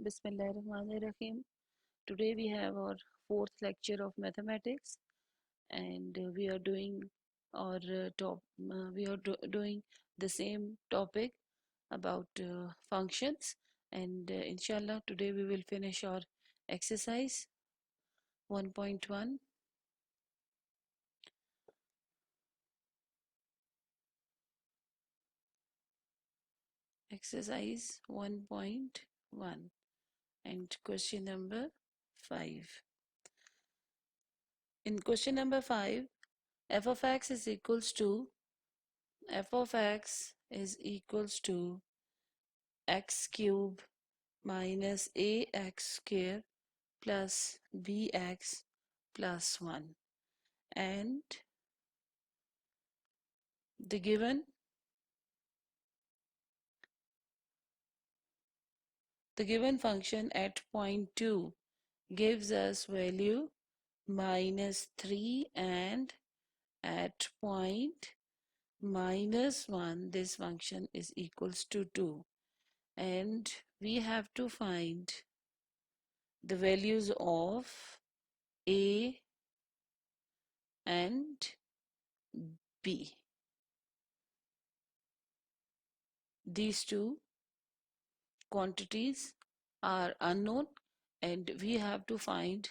Bismillahirrahmanirrahim. Today we have our fourth lecture of mathematics, and we are doing our doing the same topic about functions. And inshallah, today we will finish our exercise 1.1. Exercise 1.1 and question number 5. In question number 5, f of x is equals to x cube minus ax square plus bx plus 1, and the given function at point 2 gives us value minus 3, and at point minus 1 this function is equals to 2, and we have to find the values of a and b. These two quantities are unknown and we have to find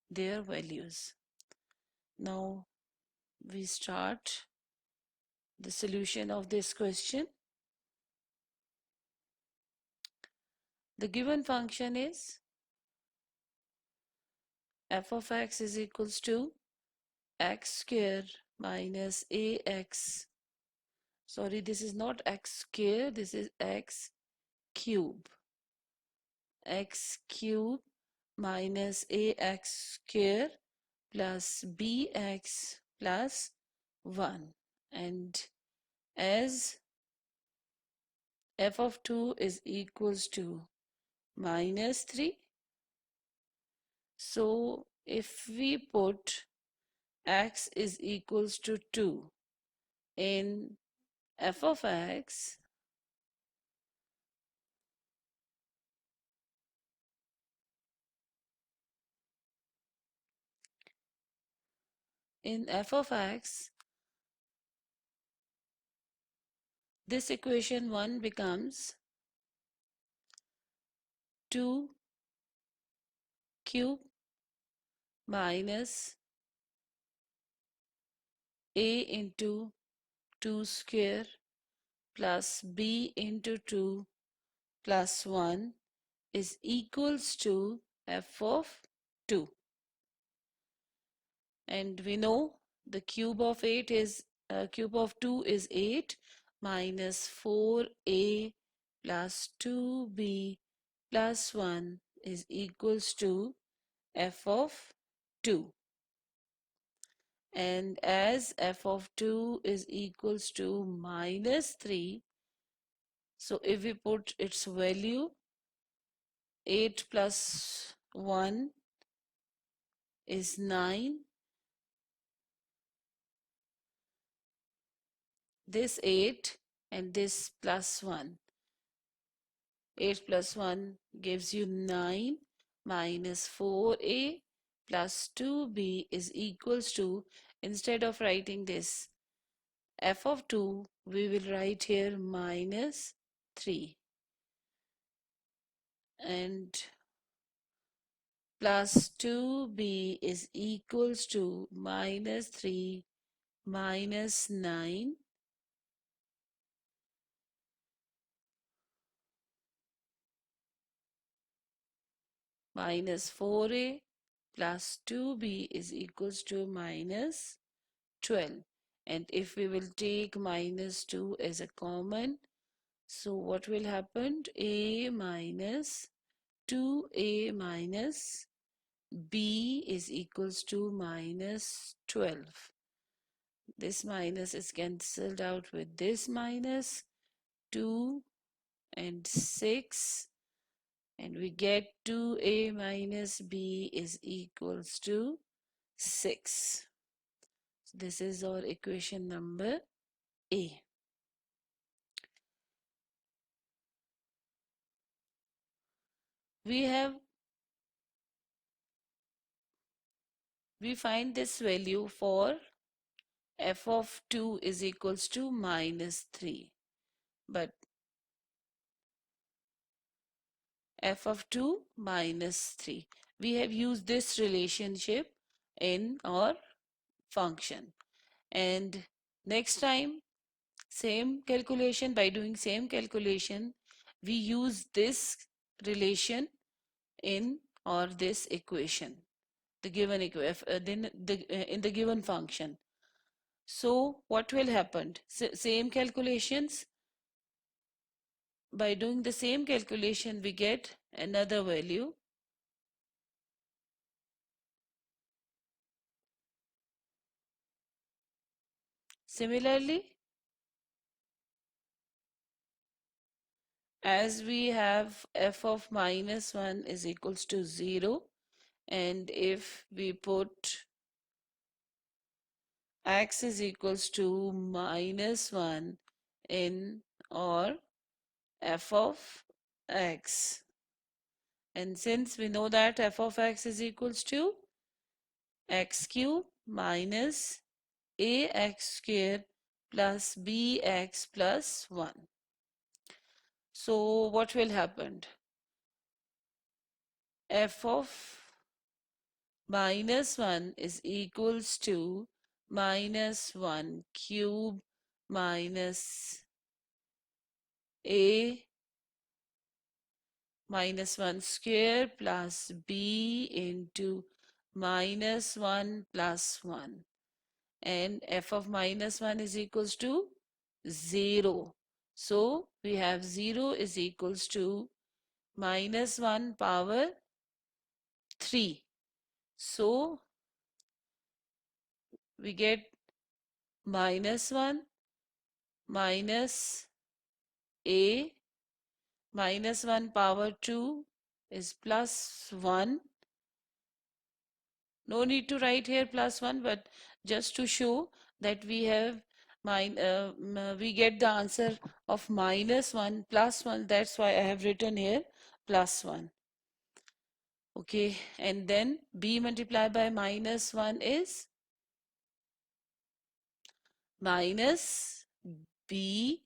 their values. Now we start the solution of this question. The given function is f of x is equals to x square minus ax. Sorry, this is not x square, this is x cube. X cube minus ax square plus bx plus 1, and as f of 2 is equals to minus 3, so if we put x is equals to 2 in f of x, this equation 1 becomes 2 cube minus a into 2 square plus b into 2 plus 1 is equals to f of 2. And we know the cube of 2 is 8 minus 4a plus 2b plus 1 is equals to f of 2. And as f of 2 is equals to minus 3, so if we put its value, 8 plus 1 is 9. This 8 and this plus 1. 8 plus 1 gives you 9 minus 4a plus 2b is equals to, instead of writing this f of 2, we will write here minus 3, and plus 2b is equals to minus 3 minus 9 minus 4a plus 2b is equals to minus 12. And if we will take minus 2 as a common, so what will happen? A minus 2a minus b is equals to minus 12. This minus is cancelled out with this minus 2 and 6, and we get 2a minus b is equals to 6. So this is our equation number A. we find this value for f of 2 is equals to minus 3. But f of 2 minus 3. We have used this relationship in our function. And next time, same calculation, by doing same calculation, we use this relation in or this equation, the given in the given function. So what will happen? Same calculations. By doing the same calculation, we get another value. Similarly, as we have f of minus 1 is equals to 0, and if we put x is equals to minus 1 in or f of x, and since we know that f of x is equals to x cube minus ax square plus bx plus 1. So what will happen? F of minus 1 is equals to minus 1 cube minus a minus 1 square plus b into minus 1 plus 1. And f of minus 1 is equals to 0. So we have 0 is equals to minus 1 power 3. So we get minus 1 minus a minus 1 power 2 is plus 1. No need to write here plus 1, but just to show that we have we get the answer of minus 1 plus 1. That's why I have written here plus 1. Okay, and then b multiplied by minus 1 is minus b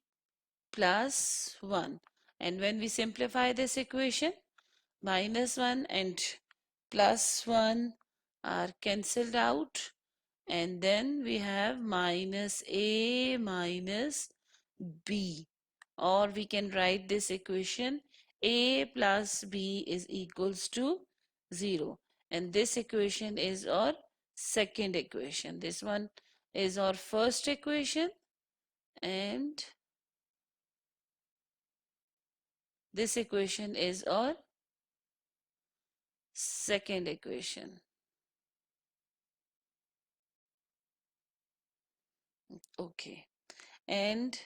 plus 1. And when we simplify this equation, minus 1 and plus 1 are cancelled out, and then we have minus a minus b, or we can write this equation a plus b is equals to 0, and this equation is our second equation. This one is our first equation, and this equation is our second equation. Okay, and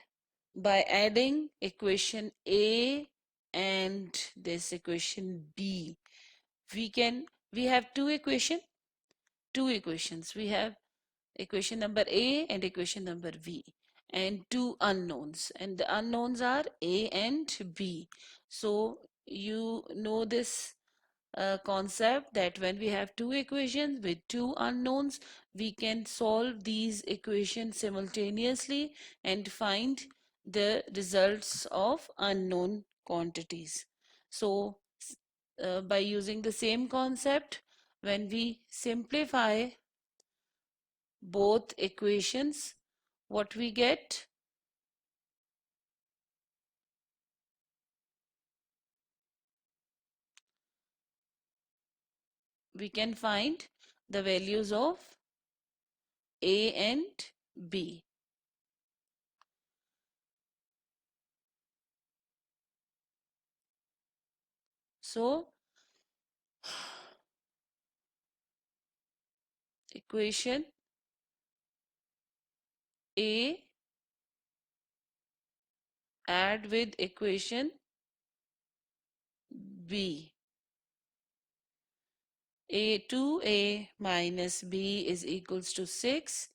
by adding equation A and this equation B, we have two equations. We have equation number A and equation number B, and two unknowns, and the unknowns are A and B. So you know this concept that when we have two equations with two unknowns, we can solve these equations simultaneously and find the results of unknown quantities. So by using the same concept, when we simplify both equations, what we get? We can find the values of A and B. So equation A add with equation B. A2a minus b is equals to 6,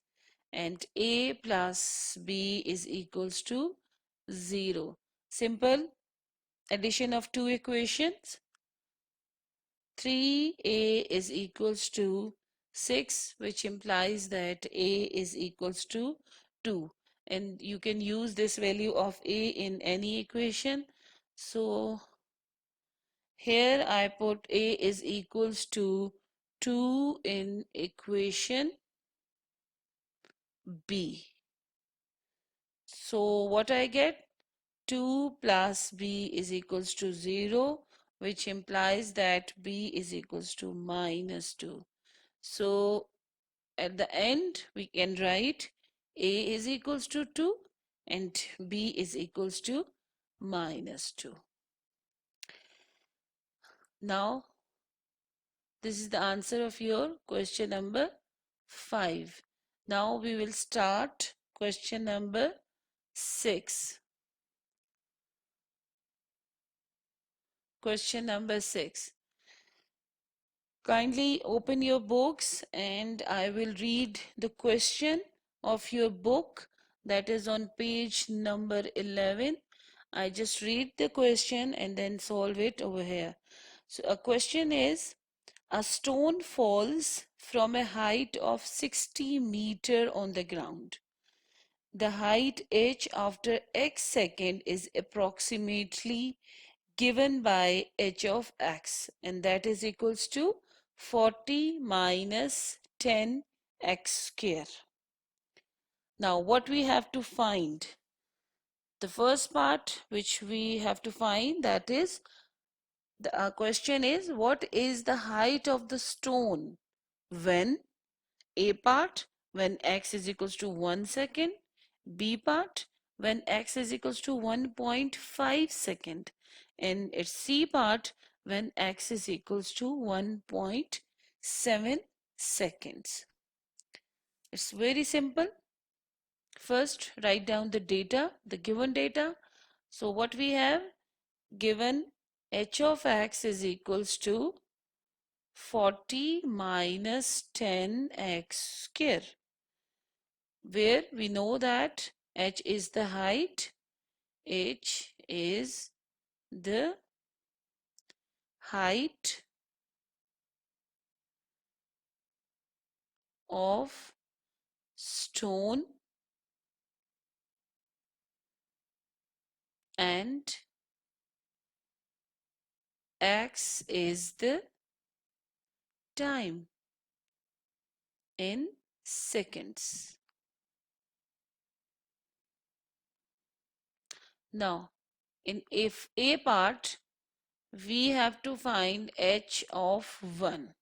and a plus b is equals to 0. Simple addition of two equations. 3a is equals to 6, which implies that a is equals to 2. And you can use this value of a in any equation. So here I put a is equals to 2 in equation b. So what I get? 2 plus b is equals to 0, which implies that b is equals to minus 2. So at the end, we can write a is equals to 2 and b is equals to minus 2. Now, this is the answer of your question number 5. Now we will start question number 6. Question number 6. Kindly open your books and I will read the question of your book, that is on page number 11. I just read the question and then solve it over here. So a question is, a stone falls from a height of 60 meter on the ground. The height h after x second is approximately given by h of x, and that is equals to 40 minus 10x square. Now what we have to find? The first part which we have to find, that is, the question is, what is the height of the stone when a part when x is equals to 1 second, b part when x is equals to 1.5 second, and its c part when x is equals to 1.7 seconds. It's very simple. First, write down the data, the given data. So what we have given, h of x is equals to 40 minus 10x square, where we know that h is the height, h is the height of stone and x is the time in seconds. Now, in if a part, we have to find h of 1.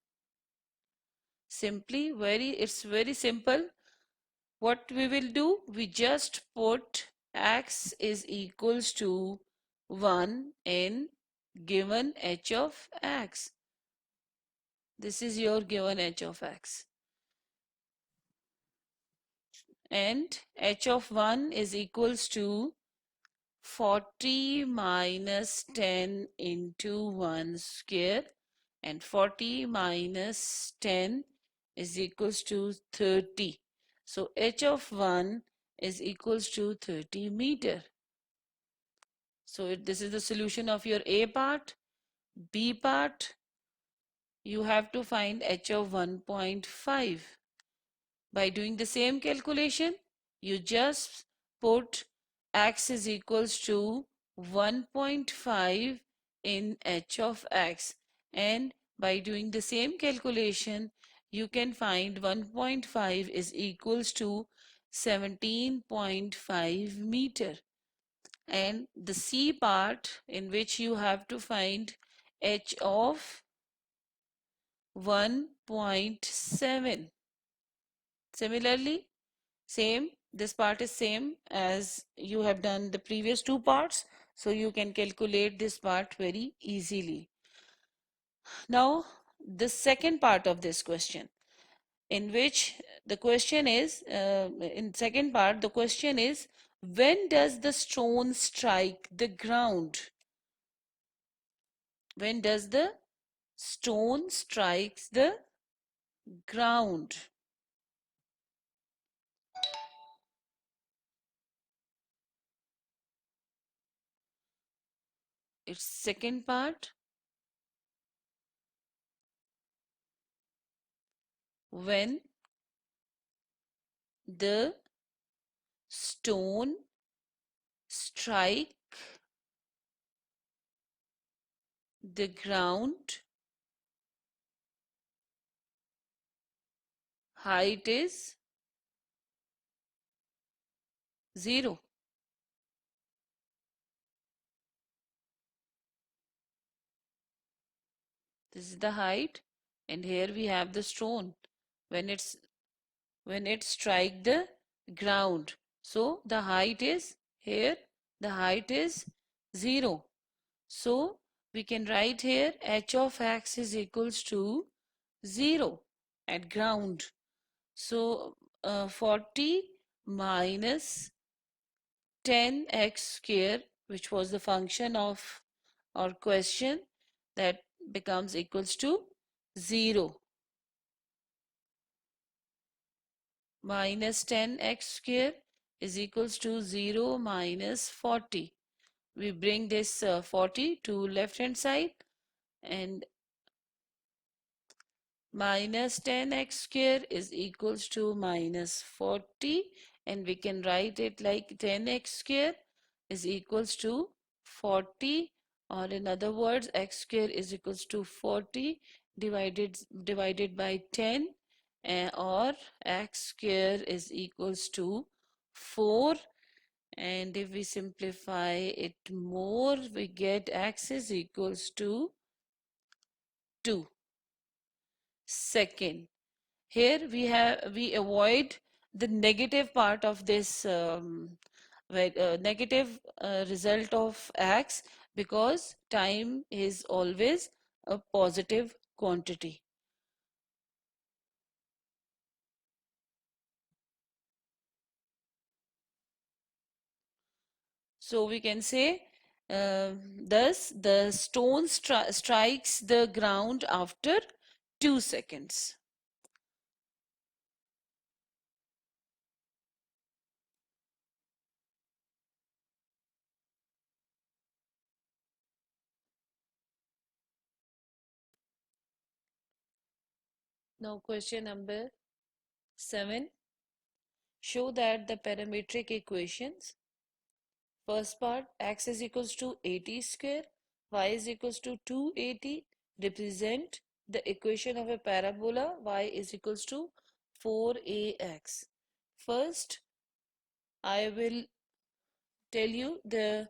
Simply, it's very simple. What we will do, we just put x is equals to 1 in given h of x. This is your given h of x. And h of 1 is equals to 40 minus 10 into 1 square, and 40 minus 10 is equals to 30. So h of 1 is equals to 30 meter. So this is the solution of your A part. B part, you have to find h of 1.5. By doing the same calculation, you just put x is equals to 1.5 in h of x, and by doing the same calculation, you can find 1.5 is equals to 17.5 meter. And the C part, in which you have to find h of 1.7. Similarly, this part is same as you have done the previous two parts, so you can calculate this part very easily. Now, the second part of this question, in which the question is, in second part, the question is, when does the stone strike the ground? When does the stone strikes the ground? Its second part, when the stone strike the ground, height is 0. This is the height, and here we have the stone when it strike the ground. So the height is here, the height is 0. So we can write here h of x is equals to 0 at ground. So 40 minus 10x square, which was the function of our question, that becomes equals to 0. Minus 10x square is equals to 0 minus 40. We bring this 40 to left hand side, and minus 10x square is equals to minus 40, and we can write it like 10x square is equals to 40, or in other words x square is equals to 40 divided by 10, or x square is equals to 4, and if we simplify it more we get x is equals to 2. Second, here we avoid the negative part of this negative result of x, because time is always a positive quantity. So we can say thus the stone strikes the ground after 2 seconds. Now question number 7. Show that the parametric equations, first part, x is equals to 80 square, y is equals to 280, represent the equation of a parabola y is equals to 4ax. First, I will tell you the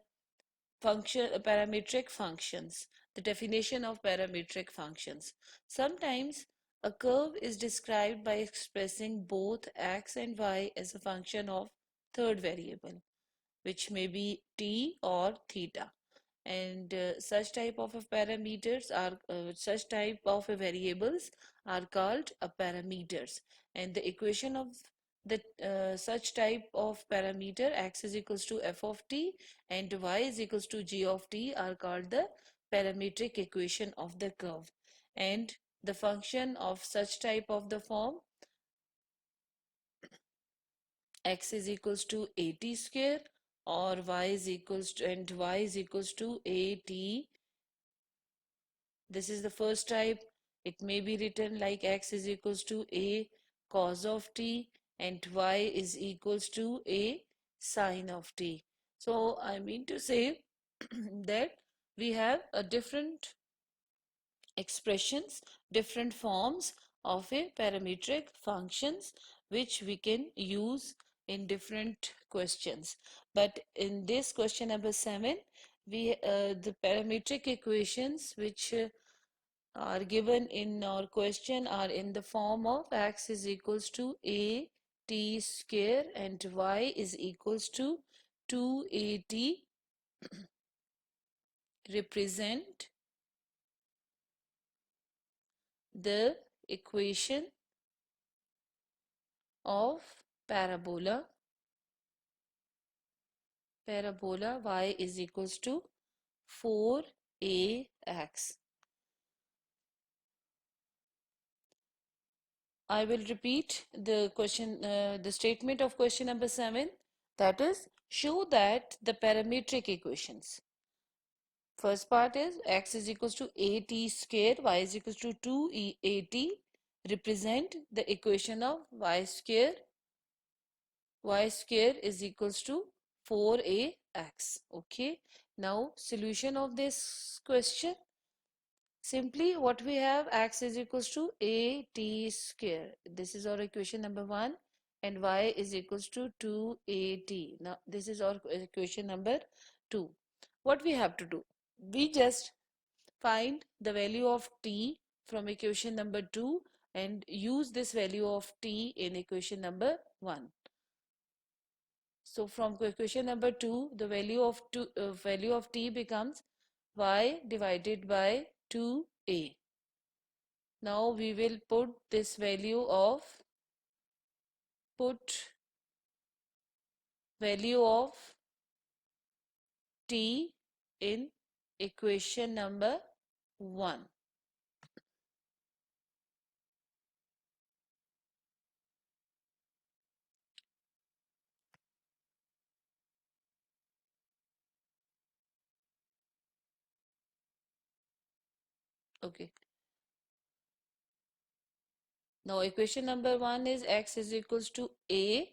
parametric functions, the definition of parametric functions. Sometimes a curve is described by expressing both x and y as a function of third variable, which may be t or theta, and such type of parameters are such type of variables are called parameters, and the equation of the such type of parameter x is equals to f of t and y is equals to g of t are called the parametric equation of the curve, and the function of such type of the form x is equals to 80 square, or y is equals to, and y is equals to at. This is the first type. It may be written like x is equals to a cos of t and y is equals to a sine of t. So I mean to say that we have a different expressions, different forms of a parametric functions which we can use in different questions. But in this question number 7, we the parametric equations which are given in our question are in the form of x is equals to a t square and y is equals to 2at, represent the equation of parabola y is equals to 4ax. I will repeat the question, the statement of question number 7, that is, show that the parametric equations. First part is x is equals to at square, y is equals to 2at, represent the equation of y square. Y square is equals to 4ax. Okay. Now solution of this question. Simply what we have, x is equals to at square. This is our equation number 1, and y is equals to 2at. Now this is our equation number 2. What we have to do? We just find the value of t from equation number 2 and use this value of t in equation number 1. So from equation number 2, the value of t becomes y divided by 2a. Now we will put this value of t in equation number 1. Okay. Now equation number 1 is x is equals to a,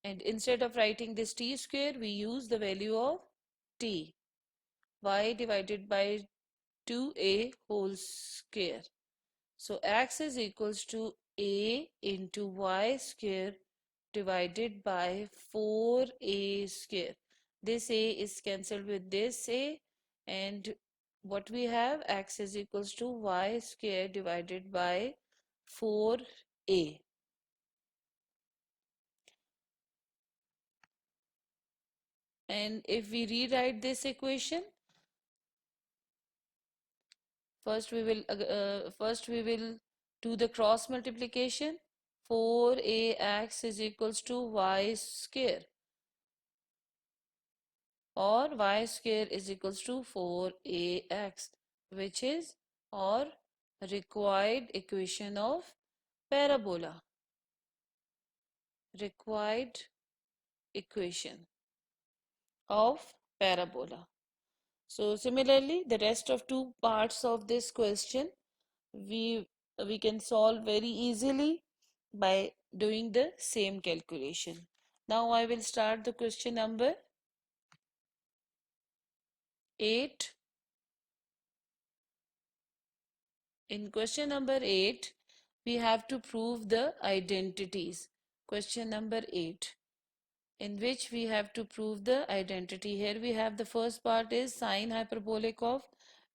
and instead of writing this t square, we use the value of t, y divided by 2a whole square. So x is equals to a into y square divided by 4a square. This a is cancelled with this a, and what we have, x is equals to y square divided by 4a. And if we rewrite this equation, first we will do the cross multiplication. 4ax is equals to y square, or y square is equals to 4ax, which is our required equation of parabola. Required equation of parabola. So similarly, the rest of two parts of this question we can solve very easily by doing the same calculation. Now I will start the question number 8. In question number 8, we have to prove the identities. Question number 8, in which we have to prove the identity. Here we have the first part is sine hyperbolic of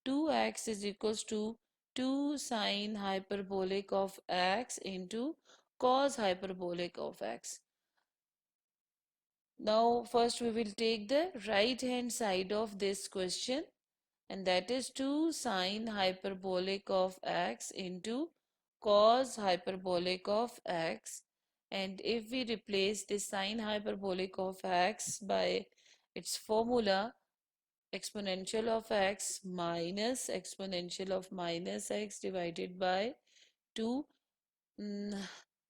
2x is equals to 2 sine hyperbolic of x into cos hyperbolic of x. Now first we will take the right hand side of this question, and that is 2 sine hyperbolic of x into cos hyperbolic of x. And if we replace the sine hyperbolic of x by its formula, exponential of x minus exponential of minus x divided by 2.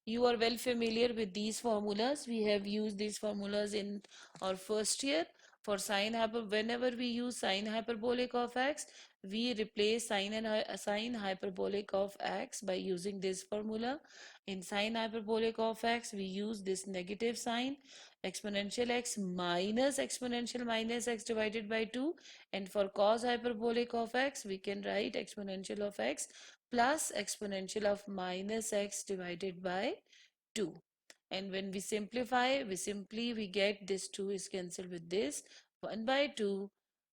You are well familiar with these formulas. We have used these formulas in our first year. For sine whenever we use sine hyperbolic of x, we replace sine hyperbolic of x by using this formula. In sine hyperbolic of x, we use this negative sign, exponential x minus x divided by 2. And for cos hyperbolic of x, we can write exponential of x plus exponential of minus x divided by 2. And when we simplify, we get this 2 is cancelled with this. 1 by 2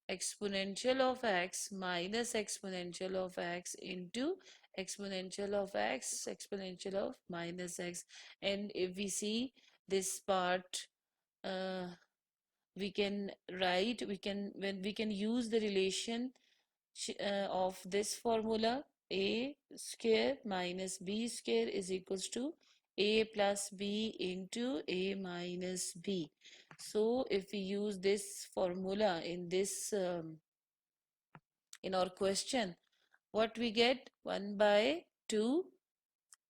exponential of x minus exponential of x into exponential of x exponential of minus x. And if we see this part, uh, we can write, we can use the relation of this formula. A square minus b square is equals to a plus b into a minus b. So if we use this formula in this in our question, what we get, 1 by 2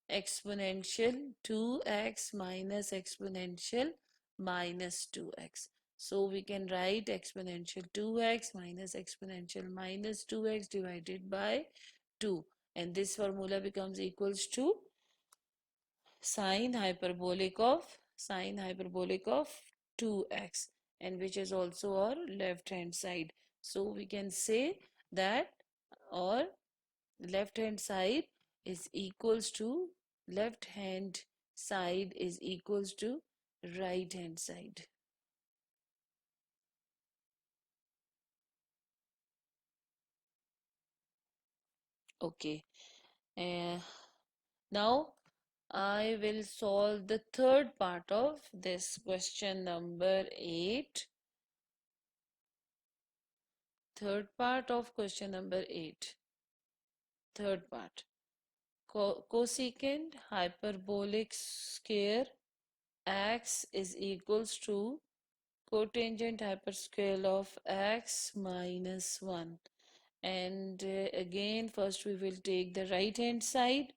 exponential 2x minus exponential minus 2x. So we can write exponential 2x minus exponential minus 2x divided by 2, and this formula becomes equals to sine hyperbolic of 2x, and which is also our left hand side. So we can say that our left hand side is equals to left hand side is equals to right hand side. Okay. Uh, Now I will solve the third part of this question number 8. Third part of question number 8. Third part. Cosecant hyperbolic square x is equals to cotangent hyperscale of x minus 1. And again, first we will take the right hand side.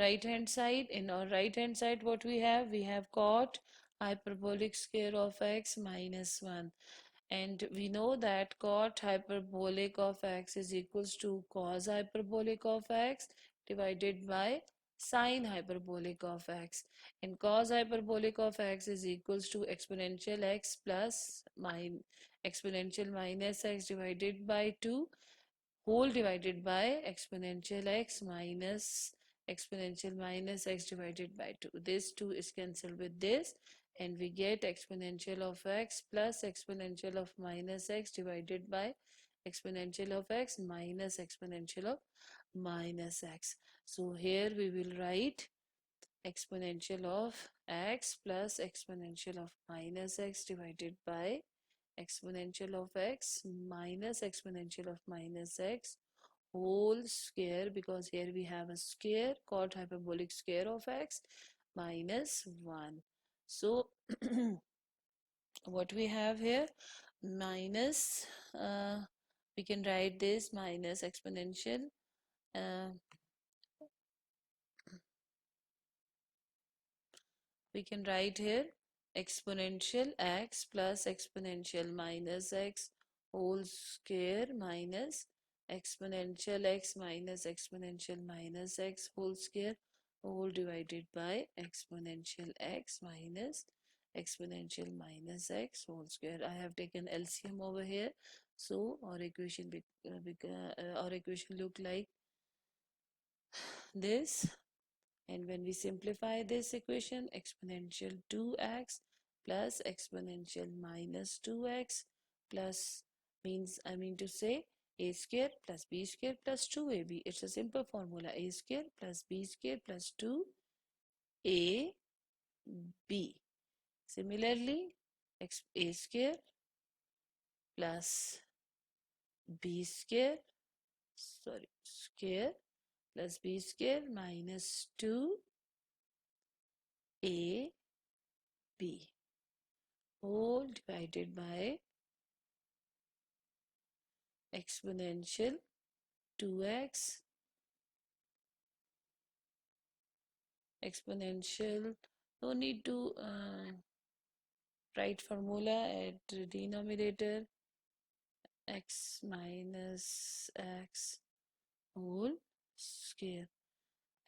In our right hand side, what we have? We have cot hyperbolic square of x minus 1, and we know that cot hyperbolic of x is equals to cos hyperbolic of x divided by sine hyperbolic of x, and cos hyperbolic of x is equals to exponential x plus exponential minus x divided by 2 whole divided by exponential minus x divided by 2. This 2 is cancelled with this, and we get exponential of x plus exponential of minus x divided by exponential of x minus exponential of minus x. So here we will write exponential of x plus exponential of minus x divided by exponential of x minus exponential of minus x whole square, because here we have a square, cot hyperbolic square of x minus 1. So what we have here, minus, we can write this minus exponential, uh, we can write here exponential x plus exponential minus x whole square minus exponential x minus exponential minus x whole square whole divided by exponential x minus exponential minus x whole square. I have taken LCM over here, so our equation our equation look like this. And when we simplify this equation, exponential 2x plus exponential minus 2x plus I mean to say a square plus b square plus 2ab. It's a simple formula, a square plus b square plus 2ab. Similarly, a square plus b square, square plus b square minus 2ab whole divided by exponential 2x exponential, no need to write formula at denominator, x minus x whole square,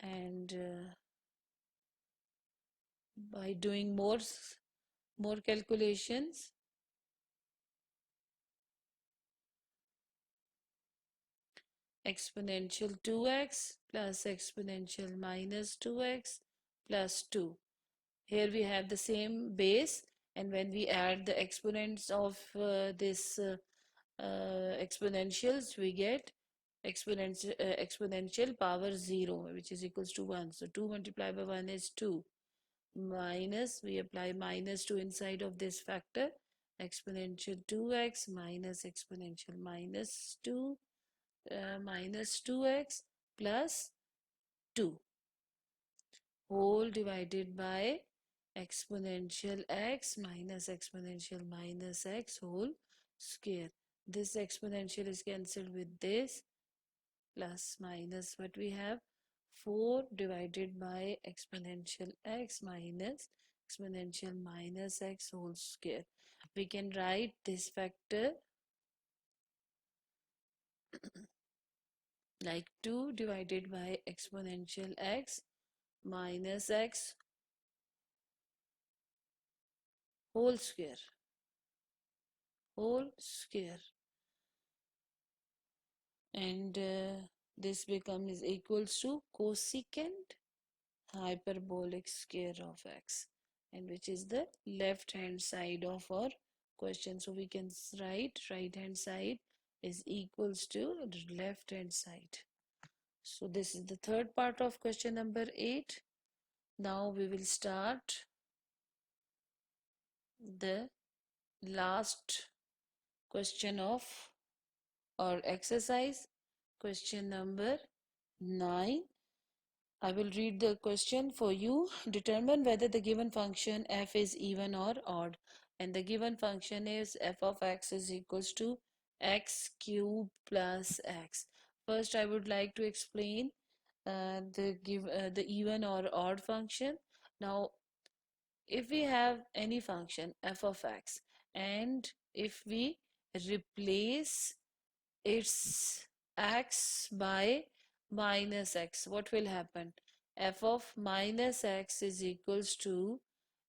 and by doing more calculations, exponential 2x plus exponential minus 2x plus 2. Here we have the same base, and when we add the exponents of this exponentials, we get exponential power 0, which is equals to 1. So 2 multiplied by 1 is 2, minus, we apply minus 2 inside of this factor, exponential 2x minus exponential minus 2 minus 2x plus 2 whole divided by exponential x minus x whole square. This exponential is cancelled with this, plus minus what we have, 4 divided by exponential x minus x whole square. We can write this factor like 2 divided by exponential x minus x whole square, whole square, and this becomes equals to cosecant hyperbolic square of x, and which is the left hand side of our question. So we can write right hand side is equals to left hand side. So this is the third part of question number 8. Now we will start the last question of our exercise, question number 9. I will read the question for you. Determine whether the given function f is even or odd. And the given function is f of x is equals to x cube plus x. First, I would like to explain the even or odd function. Now, if we have any function f of x, and if we replace its x by minus x, what will happen? F of minus x is equals to,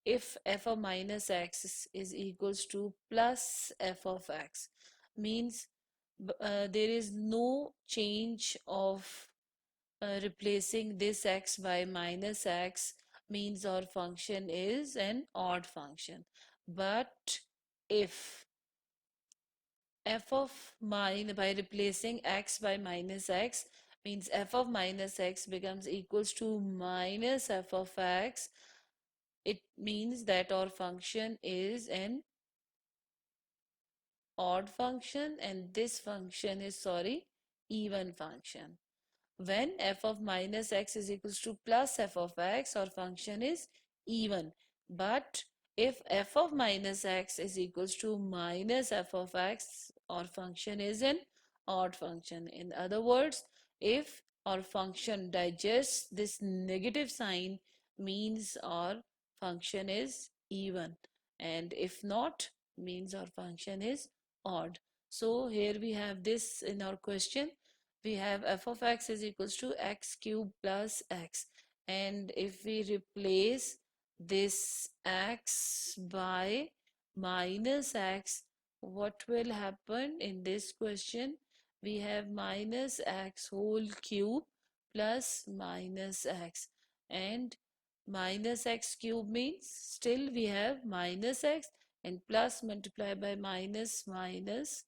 if f of minus x is equals to plus f of x, means there is no change of replacing this x by minus x, means our function is an odd function. But if f of by replacing x by minus x, means f of minus x becomes equals to minus f of x, it means that our function is an odd function, and this function is, sorry, even function. When f of minus x is equals to plus f of x, our function is even. But if f of minus x is equals to minus f of x, our function is an odd function. In other words, if our function digests this negative sign, means our function is even, and if not, means our function is odd. So here we have this in our question. We have f of x is equals to x cube plus x, and if we replace this x by minus x, what will happen in this question? We have minus x whole cube plus minus x, and minus x cube means still we have minus x, and plus multiply by minus minus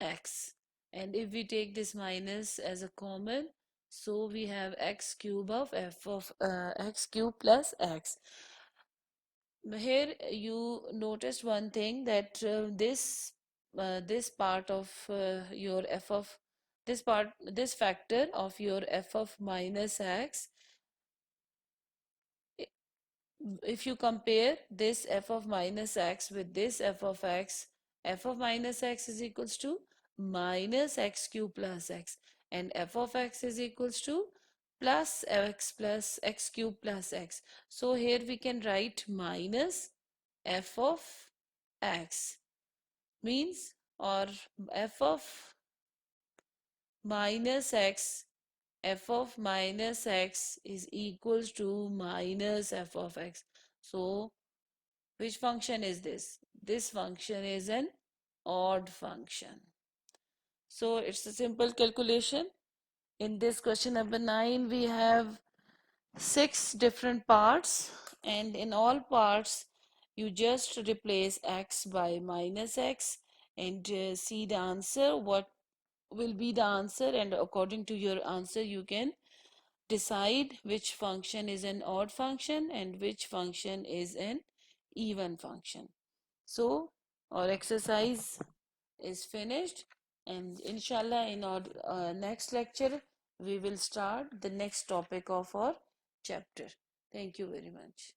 x, and if we take this minus as a common, so we have x cube of f of x cube plus x. Here you noticed one thing, that this part of your f of this factor of your f of minus x, if you compare this f of minus x with this f of x, f of minus x is equals to minus x cube plus x, and f of x is equals to plus x cube plus x. So here we can write minus f of x, means, or f of minus x, f of minus x is equals to minus f of x. So which function is this? This function is an odd function. So it's a simple calculation. In this question number 9, we have 6 different parts, and in all parts, you just replace x by minus x and see the answer, what will be the answer, and according to your answer, you can decide which function is an odd function and which function is an even function. So our exercise is finished, and inshallah in our next lecture we will start the next topic of our chapter. Thank you very much.